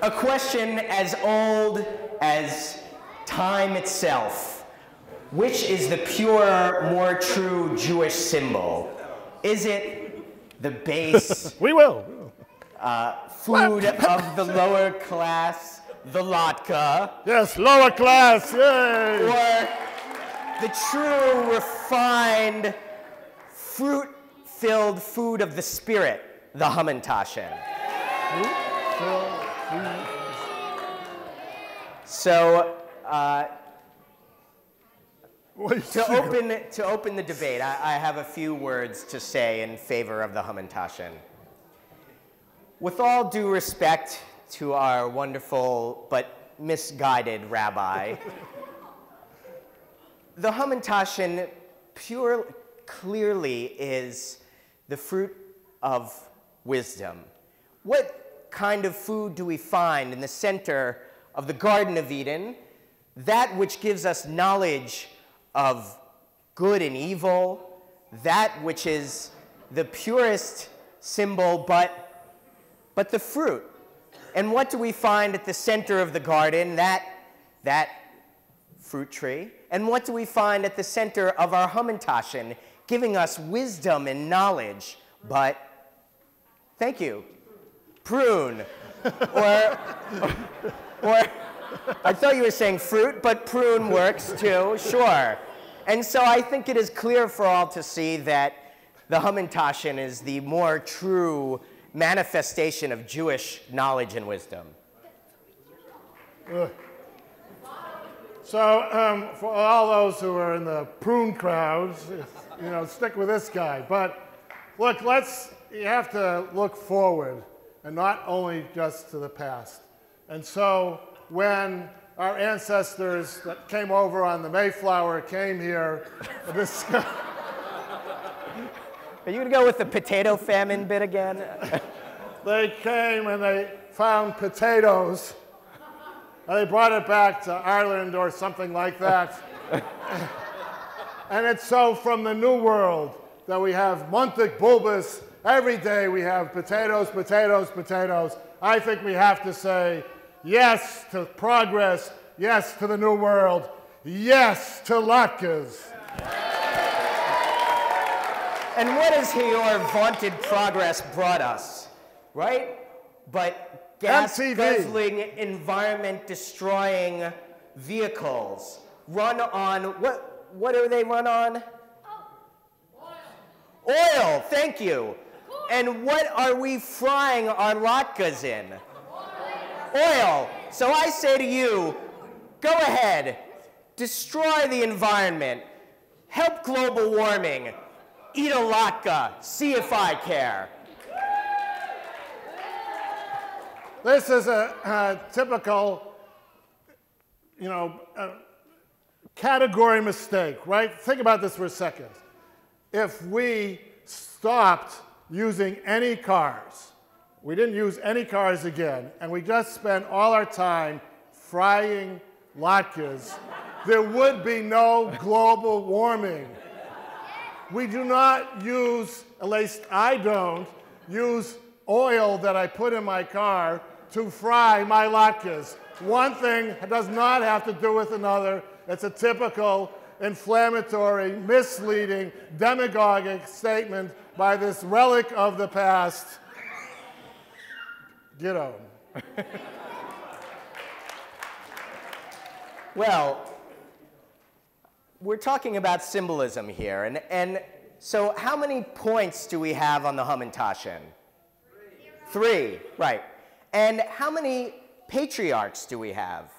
A question as old as time itself. Which is the pure, more true Jewish symbol? Is it the base We will. food of the lower class, the latke, Yes, lower class, yay! or the true, refined, fruit-filled food of the spirit, the Hamantashen? So, to open the debate, I have a few words to say in favor of the Hamantashen. With all due respect to our wonderful but misguided rabbi, the Hamantashen clearly is the fruit of wisdom. What kind of food do we find in the center of the Garden of Eden? That which gives us knowledge of good and evil, that which is the purest symbol, but the fruit. And what do we find at the center of the garden? That fruit tree. And what do we find at the center of our Hamantashen, giving us wisdom and knowledge? But, thank you, prune. or I thought you were saying fruit, but prune works too, sure. And so I think it is clear for all to see that the Hamantashen is the more true manifestation of Jewish knowledge and wisdom. So for all those who are in the prune crowds, stick with this guy. But look, you have to look forward and not only just to the past. And so when our ancestors that came over on the Mayflower came here, this guy, Are you going to go with the potato famine bit again? they came and they found potatoes, and they brought it back to Ireland or something like that. And it's so from the New World that we have Montic bulbous. Every day we have potatoes, potatoes, potatoes. I think we have to say yes to progress, yes to the New World, yes to Latkes. And what has your vaunted progress brought us, right? But gas-guzzling, environment-destroying vehicles run on, what do they run on? Oil, thank you. And what are we frying our latkes in? Oil. So I say to you, go ahead, destroy the environment, help global warming, eat a latke, see if I care. This is a typical, category mistake, right? Think about this for a second. If we stopped using any cars, we didn't use any cars again, and we just spent all our time frying latkes, there would be no global warming. We do not use, at least I don't, use oil that I put in my car to fry my latkes. One thing does not have to do with another. It's a typical inflammatory, misleading, demagogic statement by this relic of the past. Get on. Well, we're talking about symbolism here, and so how many points do we have on the Hamantashen? Three, right. And how many patriarchs do we have?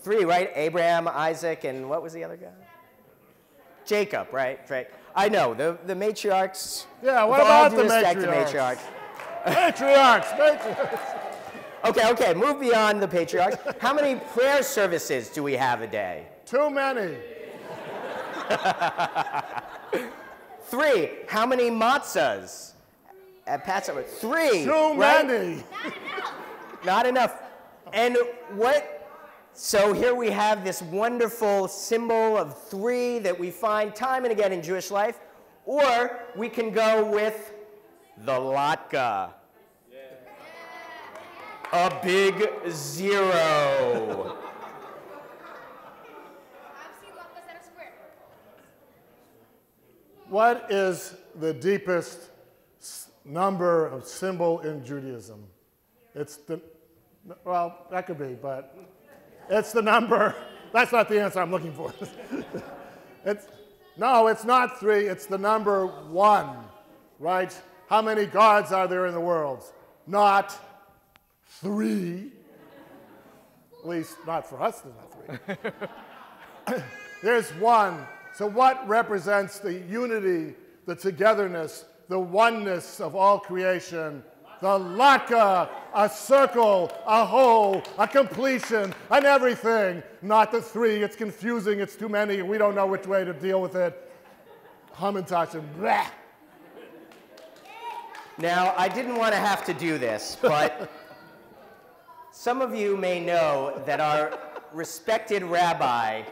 Three, right? Abraham, Isaac, and what was the other guy? Jacob, right? Right. I know, the matriarchs. Yeah, what about the matriarchs? Matriarchs. Matriarchs. Okay, move beyond the patriarchs. How many prayer services do we have a day? Too many. Three. How many matzahs at Passover? Three. Too many. Not enough. And what? So here we have this wonderful symbol of three that we find time and again in Jewish life, or we can go with the latke. A big 0. What is the deepest number of symbol in Judaism? It's the, well, that could be, but it's the number. That's not the answer I'm looking for. No, it's not 3. It's the number 1, right? How many gods are there in the world? Not 3. At least not for us, there's not 3. There's 1. So what represents the unity, the togetherness, the oneness of all creation? The Latka, a circle, a whole, a completion, an everything. Not the 3. It's confusing. It's too many. We don't know which way to deal with it. Hamantashen. Blah. Now, I didn't want to have to do this, but some of you may know that our respected rabbi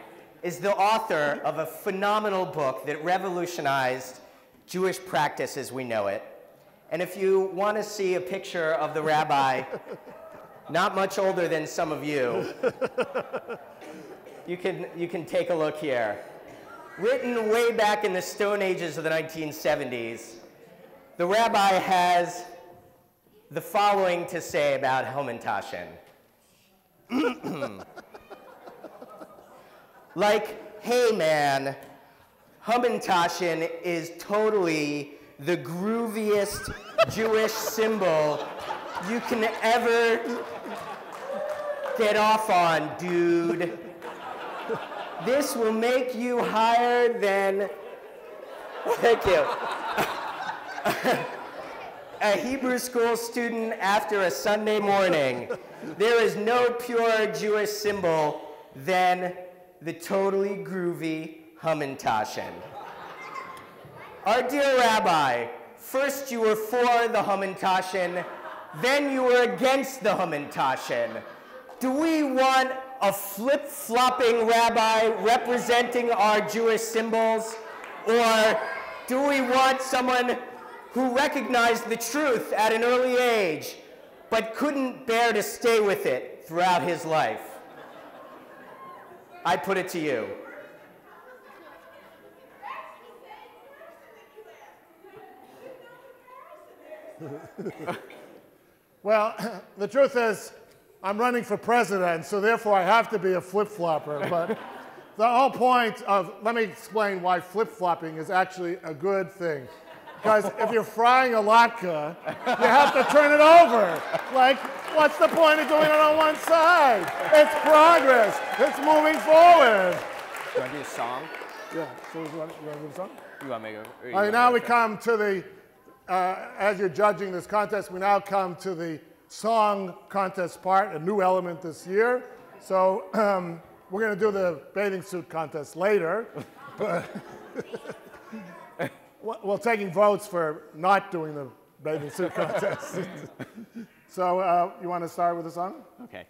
is the author of a phenomenal book that revolutionized Jewish practice as we know it. And if you want to see a picture of the rabbi, not much older than some of you, you can take a look here. Written way back in the Stone Ages of the 1970s, the rabbi has the following to say about Hamantashen. Like, hey man, Hamantashen is totally the grooviest Jewish symbol you can ever get off on, dude. This will make you higher than, thank you, a Hebrew school student after a Sunday morning. There is no pure Jewish symbol than the totally groovy Hamantashen. Our dear rabbi, first you were for the Hamantashen, then you were against the Hamantashen. Do we want a flip-flopping rabbi representing our Jewish symbols? Or do we want someone who recognized the truth at an early age, but couldn't bear to stay with it throughout his life? I put it to you. Well, the truth is, I'm running for president, so therefore I have to be a flip-flopper. But the whole point of, let me explain why flip-flopping is actually a good thing. Because if you're frying a latke, you have to turn it over. Like, what's the point of doing it on one side? It's progress. It's moving forward. You want to do a song? Yeah. So you want to do a song? You want to make a... All right, now we come to the, as you're judging this contest, we now come to the song contest part, a new element this year. So we're going to do the bathing suit contest later. Well, taking votes for not doing the bathing suit contest. So you want to start with a song? Okay.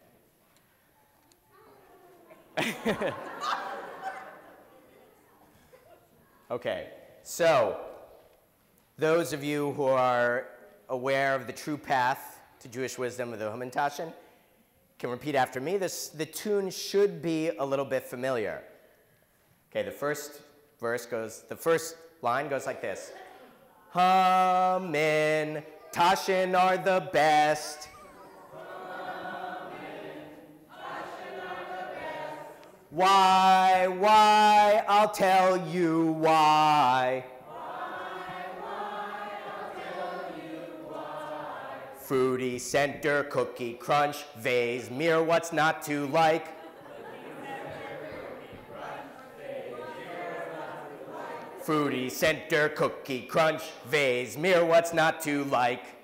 Okay, so those of you who are aware of the true path to Jewish wisdom of the Hamantashen can repeat after me. The tune should be a little bit familiar. Okay, the first line goes like this. Hamantashen are the best. Why, I'll tell you why. Fruity center, cookie crunch, vase, mirror, what's not to like? Fruity center, cookie crunch, vase, mirror, what's not to like?